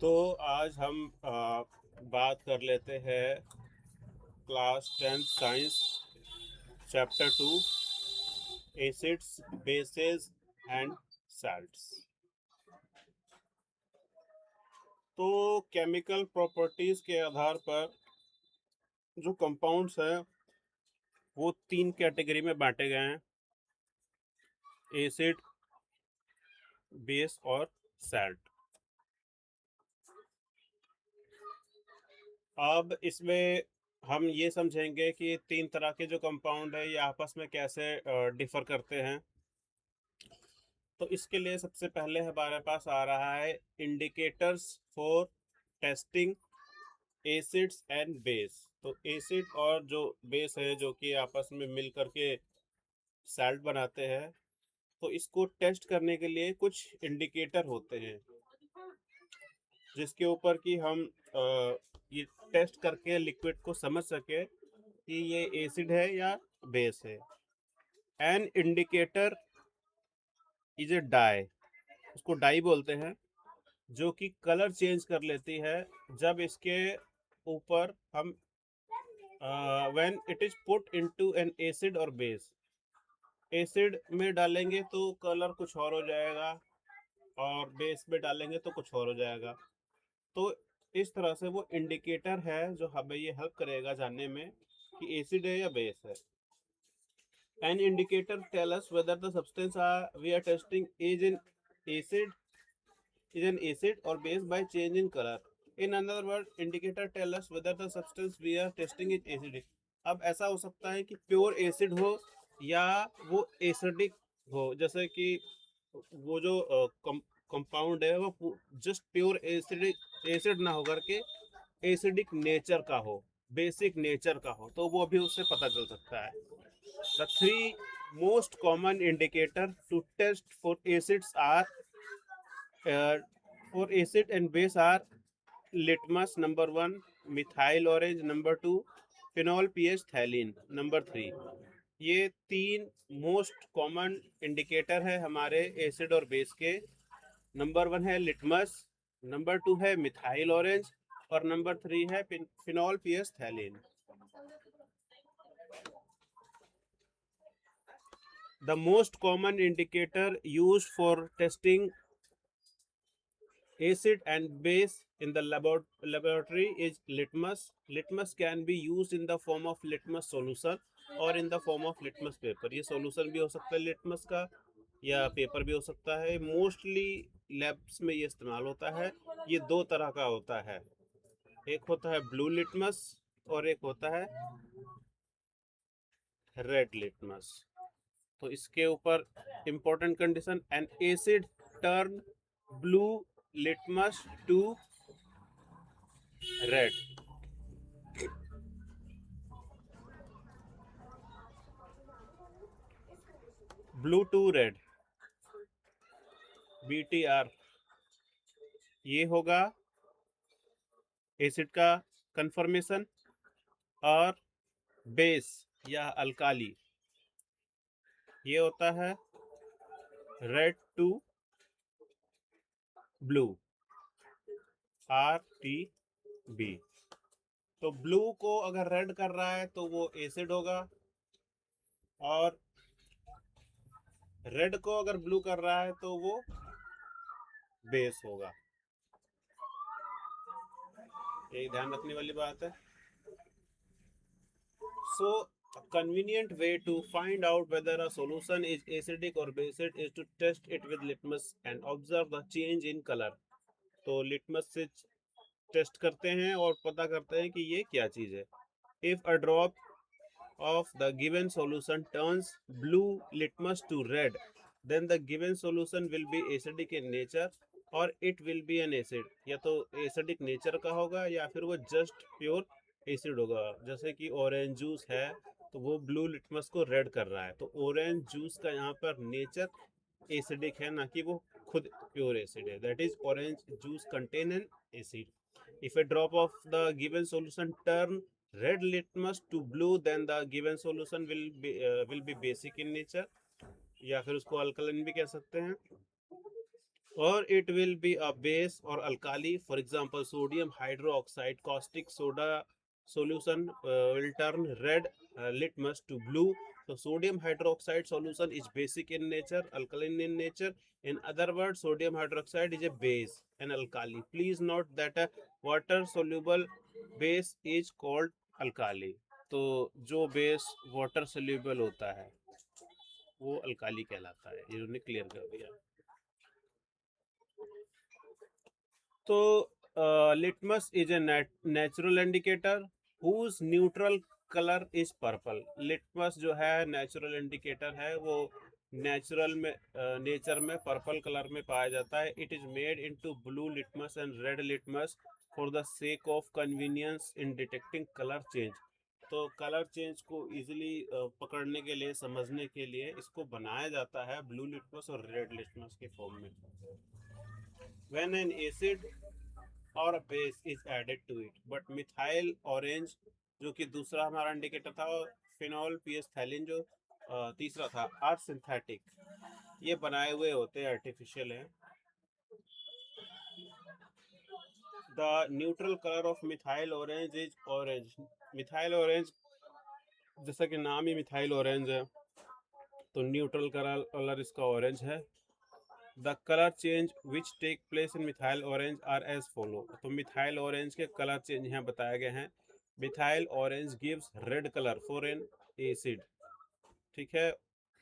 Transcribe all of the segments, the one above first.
तो आज हम बात कर लेते हैं class 10 science chapter 2 acids bases and salts. तो केमिकल प्रॉपर्टीज के आधार पर जो कंपाउंड्स हैं वो 3 कैटेगरी में बांटे गए हैं, एसिड, बेस और साल्ट। अब इसमें हम ये समझेंगे कि 3 तरह के जो कंपाउंड है ये आपस में कैसे डिफर करते हैं। तो इसके लिए सबसे पहले हमारे पास आ रहा है indicators for testing acids and base. तो एसिड और जो बेस है जो कि आपस में मिल करके साल्ट बनाते हैं, तो इसको टेस्ट करने के लिए कुछ इंडिकेटर होते हैं जिसके ऊपर कि हम ये टेस्ट करके लिक्विड को समझ सके कि ये एसिड है या बेस है। An indicator is a dye, उसको डाई बोलते हैं, जो कि कलर चेंज कर लेती है जब इसके ऊपर हम when it is put into an acid और बेस। एसिड में डालेंगे तो कलर कुछ और हो जाएगा और बेस में डालेंगे तो कुछ और हो जाएगा। तो इस तरह से वो इंडिकेटर है जो हमें ये हेल्प करेगा जानने में कि एसिड है या बेस है। An indicator tell us whether the substance we are testing acid is an acid or base by change in color. In another word, indicator tell us whether the substance we are testing is acidic. अब ऐसा हो सकता है कि pure acid हो या वो acidic हो, जैसे कि वो जो कंपाउंड है वो जस्ट प्योर एसिडिक एसिड ना होकर के एसिडिक नेचर का हो, बेसिक नेचर का हो, तो वो भी उससे पता चल सकता है। The three most common indicator to test for acids are for acid and base are litmus number 1, methyl orange number 2, phenol pH phthalene number 3। ये 3 मोस्ट कॉमन इंडिकेटर है हमारे एसिड और बेस के। नंबर 1 है लिटमस, नंबर 2 है methyl orange और number 3 है phenolphthalein. The most common indicator used for testing acid and base in the laboratory is litmus. Litmus can be used in the form of litmus solution और in the form of litmus paper। ये solution भी हो सकता है litmus का या paper भी हो सकता है। मोस्टली लैब्स में ये इस्तेमाल होता है। ये 2 तरह का होता है, एक होता है ब्लू लिटमस और एक होता है रेड लिटमस। तो इसके ऊपर important condition, an acid turn blue litmus to red. Blue to red, BTR, ये होगा एसिड का कंफर्मेशन। और बेस या अल्काली, ये होता है रेड टू ब्लू, RTB। तो ब्लू को अगर रेड कर रहा है तो वो एसिड होगा और रेड को अगर ब्लू कर रहा है तो वो बेस होगा। ये ध्यान रखने वाली बात है। So a convenient way to find out whether a solution is acidic or basic is to test it with litmus and observe the change in color। तो लिटमस से टेस्ट करते हैं और पता करते हैं कि ये क्या चीज है। If a drop of the given solution turns blue litmus to red, then the given solution will be acidic in nature और it will be an acid। या तो एसिडिक नेचर का होगा या फिर वो जस्ट प्योर एसिड होगा। जैसे कि ऑरेंज जूस है तो वो ब्लू लिटमस को रेड कर रहा है, तो ऑरेंज जूस का यहाँ पर नेचर एसिडिक है, ना कि वो खुद प्योर एसिड है। That is orange juice contain N acid. If A drop of the given solution turn red litmus to blue, then the given solution will be basic in nature, या फिर उसको alkaline भी कह सकते हैं। or it will be a base or alkali. For example, sodium hydroxide caustic soda solution will turn red litmus to blue. So sodium hydroxide solution is basic in nature, alkaline in nature. In other words, sodium hydroxide is a base, an alkali. Please note that a water soluble base is called alkali. तो जो base water soluble होता है वो alkali कहलाता है, इन्होंने clear कर दिया। तो litmus is a natural indicator whose neutral colour is purple. Litmus जो है नेचुरल इंडिकेटर है, वो नेचुरल में नेचर में पर्पल कलर में पाया जाता है। It is made into blue litmus and red litmus for the sake of convenience in detecting colour change. तो कलर चेंज को इजीली पकड़ने के लिए, समझने के लिए इसको बनाया जाता है ब्लू लिटमस और रेड लिटमस के फॉर्म में। When an acid और base is added to it, but methyl orange जो कि दूसरा हमारा इंडिकेटर था, और फिनॉल पीएस्थैलिन जो तीसरा था, आर सिंथेटिक, ये बनाए हुए होते हैं, आर्टिफिशियल हैं। The neutral colour of methyl orange is orange. Methyl orange, जैसा कि नाम ही मिथाइल ऑरेंज है, तो न्यूट्रल कलर इसका ऑरेंज है। The colour change which take place in methyl orange are as follow. तो मिथाइल ऑरेंज के कलर चेंज यहाँ बताए गए हैं। Methyl orange gives red colour for an acid, ठीक है।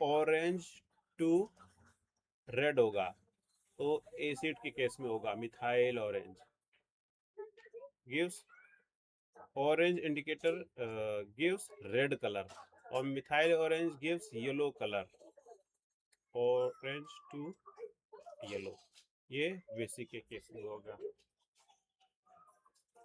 ऑरेंज टू रेड होगा, तो एसिड के केस में होगा methyl orange. Gives orange indicator gives red colour, और methyl orange gives yellow colour. Orange to yellow, ये बेसिक के केस में होगा।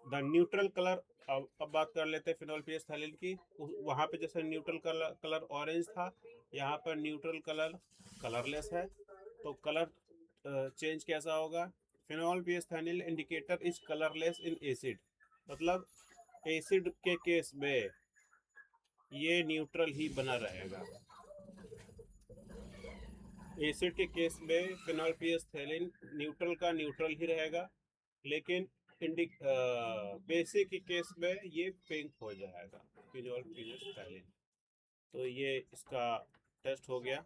द न्यूट्रल कलर, अब बात कर लेते हैं फिनॉल पीएस्थैलिन की। वहाँ पे जैसे न्यूट्रल कलर ऑरेंज था, यहाँ पर न्यूट्रल कलर कलरलेस है, तो कलर चेंज कैसा होगा। Phenolphthalein indicator is colourless in acid, मतलब एसिड के केस में ये न्यूट्रल ही बना रहेगा। एसिड के केस में फिनॉल पीएस्थैलिन न्यूट्रल का न्यूट्रल ही रहेगा, लेकिन बेसिक के केस में ये पिंक हो जाएगा, फिनॉल पीएस्थैलिन। तो ये इसका टेस्ट हो गया।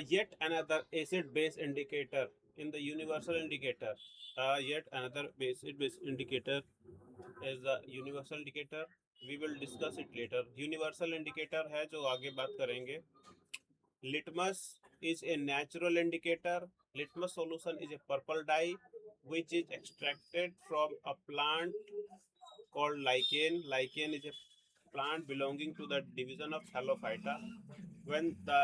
Yet another acid base indicator in the universal indicator. Yet another acid base indicator is the universal indicator. We will discuss it later. Universal indicator है जो आगे बात करेंगे। Litmus is a natural indicator. Litmus solution is a purple dye which is extracted from a plant called lichen. Lichen is a plant belonging to the division of Thallophyta. When the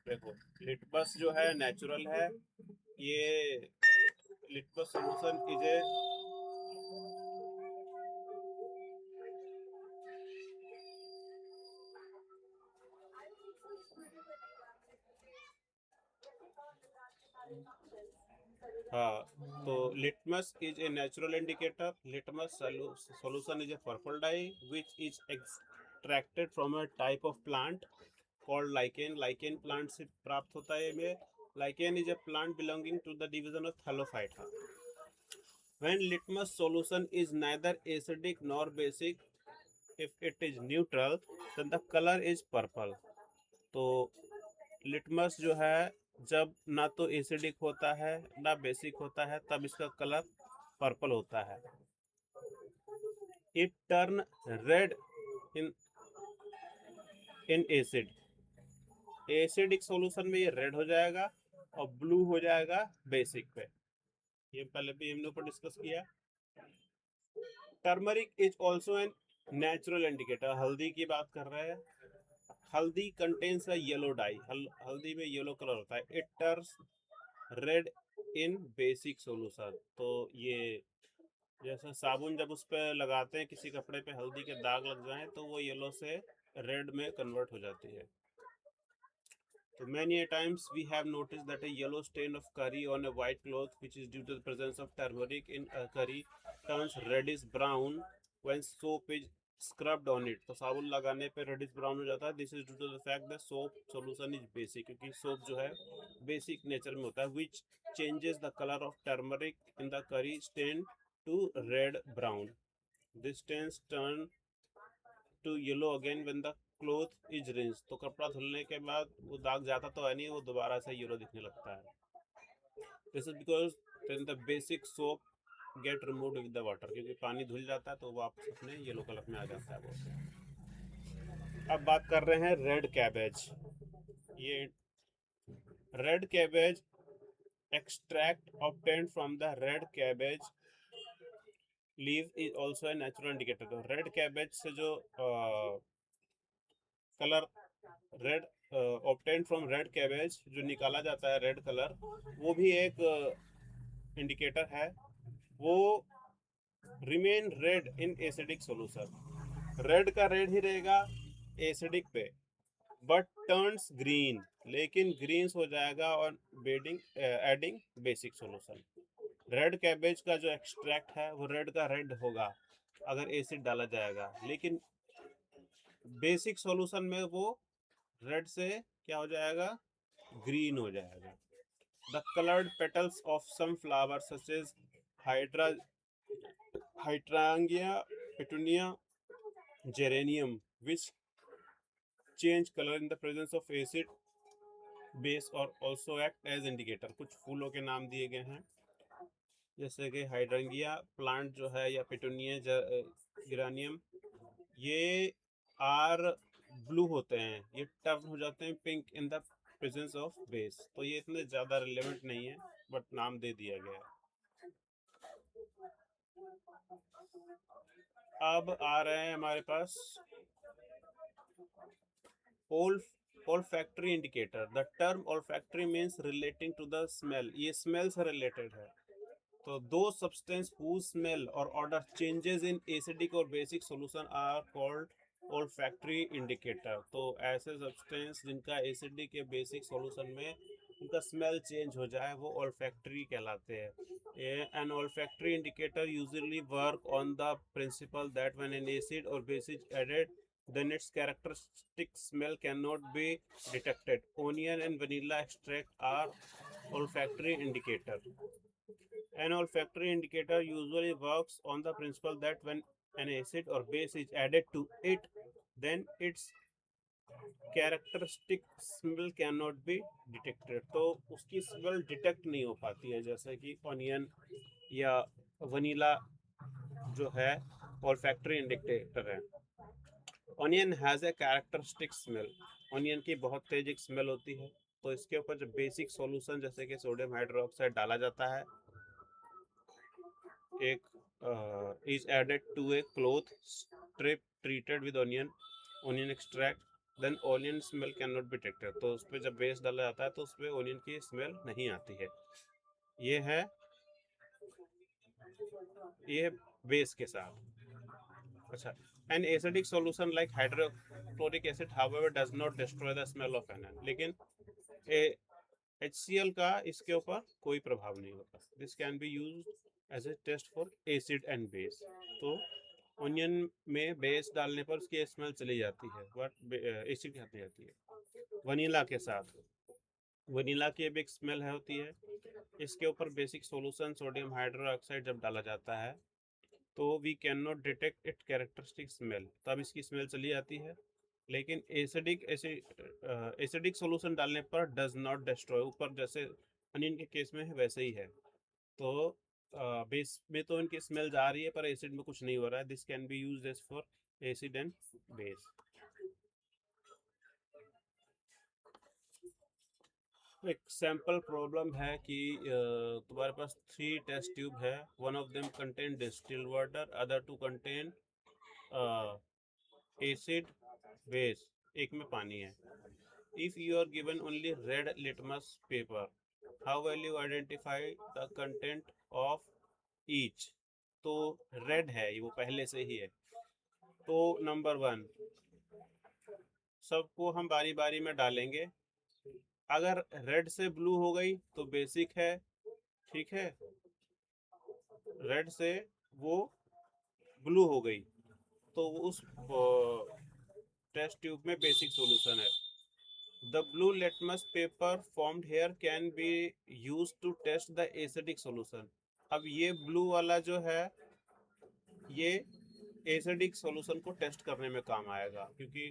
देखो, litmus जो है natural है, ये litmus solution is a हाँ, तो litmus is a natural indicator. Litmus solution is a purple dye which is extracted from a type of plant called lichen. Lichen plant से प्राप्त होता है। ये lichen is a plant belonging to the division of thallophyta. When litmus solution is neither acidic nor basic, if it is neutral, then the color is purple. तो litmus जो है जब ना तो एसिडिक होता है ना बेसिक होता है, तब इसका कलर पर्पल होता है। It turn red in acid. Acidic solution में ये रेड हो जाएगा और ब्लू हो जाएगा बेसिक पे। ये पहले भी हम लोग डिस्कस किया। Turmeric is also an natural indicator. हल्दी की बात कर रहे हैं। हल्दी कंटेन्स अ येलो डाई। हल्दी में येलो कलर होता है। It turns red in basic solution. तो ये जैसे साबुन जब उस पर लगाते हैं किसी कपड़े पे, हल्दी के दाग लग जाए तो वो येलो से रेड में कन्वर्ट हो जाती है। So many a times we have noticed that a yellow stain of curry on a white cloth, which is due to the presence of turmeric in a curry, turns reddish brown when soap is scrubbed on it. तो साबुन लगाने पे reddish brown हो जाता है. This is due to the fact that soap solution is basic, क्योंकि soap जो है बेसिक नेचर में होता है, which changes the color of turmeric in the curry stain to red brown. This stains turn to yellow again when the cloth is rinsed. तो कपड़ा धुलने के बाद वो दाग जाता तो है नहीं, वो दोबारा से येलो दिखने लगता है. This is because then the basic soap get removed with the water, क्योंकि पानी धुल जाता है तो वापस अपने येलो कलर में आ जाता है वो. अब बात कर रहे हैं रेड कैबेज. ये red cabbage extract obtained from the red cabbage leaf is also a natural indicator. तो रेड कैबेज से जो colour red obtained from red cabbage जो निकाला जाता है रेड कलर, वो भी एक इंडिकेटर है. वो remain red in acidic solution. Red का रेड ही रहेगा एसिडिक पे, बट टर्न्स ग्रीन, लेकिन ग्रीन्स हो जाएगा और adding basic solution. Red cabbage का जो एक्सट्रैक्ट है वो रेड का रेड होगा अगर एसिड डाला जाएगा, लेकिन बेसिक सॉल्यूशन में वो रेड से क्या हो जाएगा, ग्रीन हो जाएगा. The coloured petals of some flower such as hydrangea, petunia, geranium, which change color in the presence of acid base or also act as indicator. कुछ फूलों के नाम दिए गए हैं, जैसे कि हाइड्रेंगिया प्लांट जो है या पेटूनिया जेरेनियम, ये आर ब्लू होते हैं, ये टर्न हो जाते हैं pink in the presence of base. तो ये इतने ज़्यादा रिलेवेंट नहीं है, बट नाम दे दिया गया है. अब आ रहे हैं हमारे पास olfactory indicator. The term olfactory means relating to the smell. ये smell से related है. तो those substance whose smell or odor changes in acidic और basic solution are called olfactory indicator. तो ऐसे substance जिनका acidic या basic solution में उनका smell change हो जाए वो olfactory कहलाते हैं. An olfactory indicator usually work on the principle that when an acid or basic added, then its characteristic smell cannot be detected. Onion and vanilla extract are olfactory indicator. An olfactory indicator usually works on the principle that when an acid or base is added to it, then its characteristic smell cannot be detected. तो उसकी smell detect नहीं हो पाती है, जैसे कि onion या vanilla जो है olfactory indicator है. Onion has a characteristic smell. Onion की बहुत तेज एक स्मेल होती है. तो इसके ऊपर जो बेसिक सॉल्यूशन जैसे कि सोडियम हाइड्रोक्साइड डाला जाता है, एक is added to a cloth strip treated with onion extract, then onion smell can not be detected. तो उस पर जब बेस डाला जाता है तो उस पर ऑनियन की स्मेल नहीं आती है. ये है बेस के साथ. अच्छा, an acidic solution like hydrochloric acid however does not destroy the smell of anion. लेकिन HCl का इसके ऊपर कोई प्रभाव नहीं होता. This can be used as a test for acid and base. तो ऑनियन में बेस डालने पर उसकी स्मेल चली जाती है, बट एसिड हट जाती है. वनीला के साथ, वनीला की एक स्मेल होती है. इसके ऊपर बेसिक सॉल्यूशन सोडियम हाइड्रोक्साइड जब डाला जाता है तो we can not detect it characteristic smell, तब इसकी स्मेल चली जाती है. लेकिन एसिडिक सॉल्यूशन डालने पर डज नॉट डिस्ट्रॉय, ऊपर जैसे अनियन के केस में है वैसे ही है. तो बेस में तो इनकी स्मेल जा रही है पर एसिड में कुछ नहीं हो रहा है. This can be used as for acid and base. एक सैम्पल प्रॉब्लम है कि तुम्हारे पास 3 टेस्ट ट्यूब है. One of them contain distilled water, other two contain acid base, एक में पानी है. If you are given only red litmus paper, how will you identify the content of each. तो रेड है ये, वो पहले से ही है. तो नंबर 1, सबको हम बारी बारी में डालेंगे अगर रेड से ब्लू हो गई तो बेसिक है, ठीक है, रेड से वो ब्लू हो गई तो उस टेस्ट ट्यूब में बेसिक सॉल्यूशन है। The blue litmus paper formed here can be used to test the acidic solution। अब ये ब्लू वाला जो है ये एसिडिक सॉल्यूशन को टेस्ट करने में काम आएगा, क्योंकि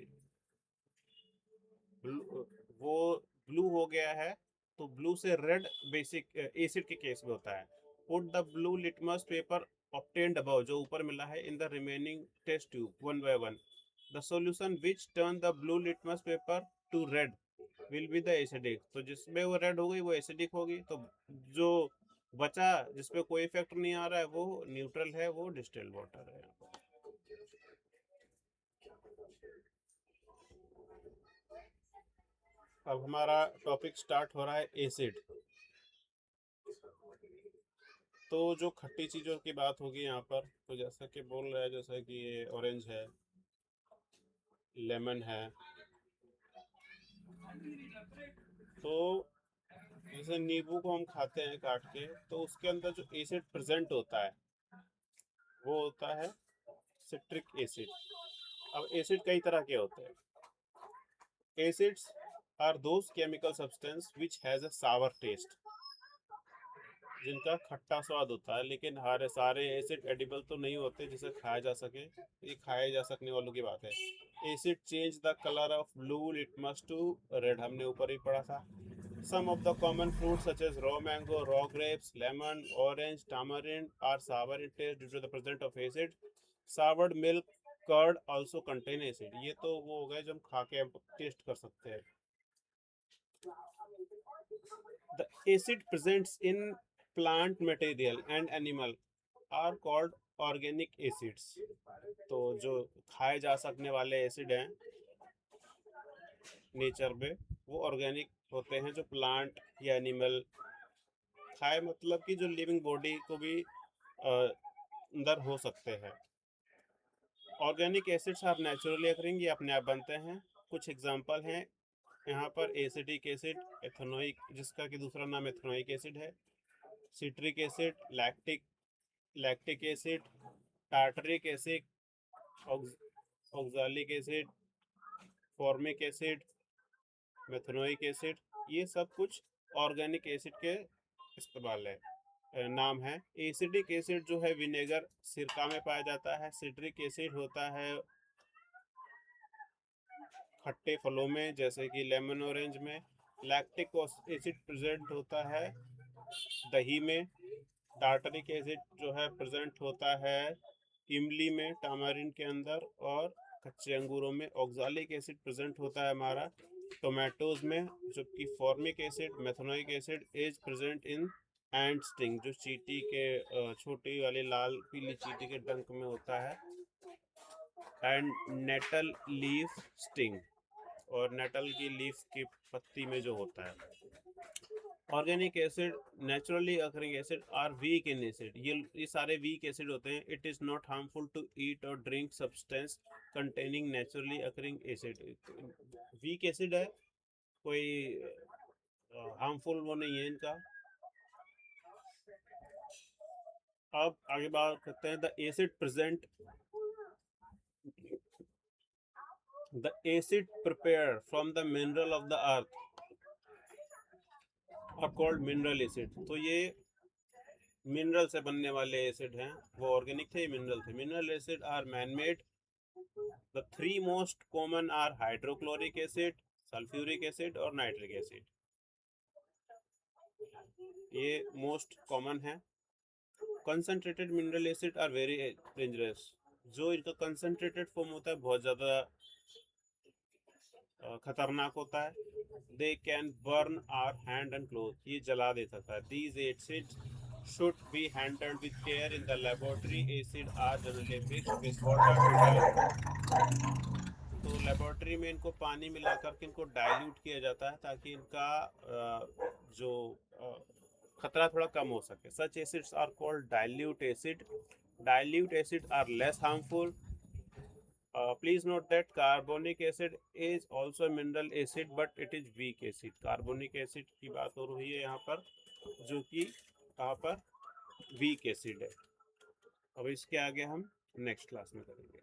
वो ब्लू हो गया है तो ब्लू से रेड बेसिक एसिड के केस में होता है। Put the blue litmus paper obtained above जो ऊपर मिला है in the remaining test tube one by one, the solution which turn the blue litmus paper to red will be the acidic। तो जिसमें वो रेड हो गई वो एसिडिक होगी, तो जो बचा जिसपे कोई इफेक्ट नहीं आ रहा है वो न्यूट्रल है, वो डिस्टिल्ड वाटर है। अब हमारा टॉपिक स्टार्ट हो रहा है एसिड। तो जो खट्टी चीज़ों की बात होगी यहाँ पर, तो जैसा कि बोल रहा है, जैसा कि ये ऑरेंज है, लेमन है, तो जैसे नींबू को हम खाते हैं काट के तो उसके अंदर जो एसिड प्रेजेंट होता है वो होता है सिट्रिक एसिड। अब एसिड कई तरह के होते हैं। Acids are those chemical substance which has a sour taste, जिनका खट्टा स्वाद होता है, लेकिन हर सारे एसिड एडिबल तो नहीं होते जिसे खाया जा सके, ये खाए जा सकने वालों की बात है। Acid change the colour of blue litmus to red, हमने ऊपर ही पढ़ा था। Some of the common fruits such as raw mango, raw grapes, lemon, orange, tamarind are sour in taste due to the presence of acid. Soured milk, curd also contain acid। ये तो वो हो गए जो हम खा के टेस्ट कर सकते हैं। The acid presents in plant material and animal are called organic acids। तो जो खाए जा सकने वाले एसिड हैं नेचर में वो ऑर्गेनिक होते हैं, जो प्लांट या एनिमल खाए, मतलब कि जो लिविंग बॉडी को भी अंदर हो सकते हैं। Organic acids are naturally occurring, ये अपने आप बनते हैं। कुछ एग्जांपल हैं यहाँ पर, एसिडिक एसिड, एथेनोइक जिसका कि दूसरा नाम एथेनोइक एसिड है, citric acid, lactic acid, tartaric acid, oxalic acid, formic acid, methanoic acid, ये सब कुछ ऑर्गेनिक एसिड के इस्तेमाल है, नाम है। एसिडिक एसिड जो है विनेगर, सिरका में पाया जाता है। सिट्रिक एसिड होता है खट्टे फलों में जैसे कि लेमन, ऑरेंज में। लैक्टिक एसिड प्रेजेंट होता है दही में। टार्टरिक एसिड जो है प्रेजेंट होता है इमली में, टामारिन के अंदर, और कच्चे अंगूरों में। ऑक्सैलिक एसिड प्रेजेंट होता है हमारा टोमेटोज में, जबकि formic acid, methanoic acid is present in and sting, जो चींटी के छोटी वाली लाल पीली चींटी के डंक में होता है, एंड नेटल लीफ स्टिंग, और नेटल की लीफ की पत्ती में जो होता है। Organic acid naturally occurring acid are weak in acid, ये सारे वीक एसिड होते हैं। It is not harmful to eat और drink substance containing naturally occurring acid. Weak acid है, कोई हार्मफुल वो नहीं है इनका। अब आगे बात करते हैं the acid present, the acid prepare from the mineral of the earth are called mineral acid. तो ये मिनरल से बनने वाले एसिड हैं, वो ऑर्गेनिक थे, मिनरल थे। Mineral acid are man made. The three most common are hydrochloric acid, sulphuric acid और नाइट्रिक एसिड, ये मोस्ट कॉमन है। Concentrated mineral acid are very dangerous, जो इनका कंसंट्रेटेड फॉर्म होता है बहुत ज़्यादा खतरनाक होता है। They can burn our hand and cloth, ये जला दे सकता है। These acids should be handled with care in the laboratory। acid are generally mixed with water to तो लेबोरेटरी में इनको पानी मिला करके इनको डाइल्यूट किया जाता है ताकि इनका जो खतरा थोड़ा कम हो सके। Such acids are called dilute acid. Dilute acid are less harmful Please note that carbonic acid is also a mineral acid, but it is weak acid. Carbonic acid की बात हो रही है यहाँ पर, जो कि यहाँ पर वीक एसिड है. अब इसके आगे हम नेक्स्ट क्लास में करेंगे.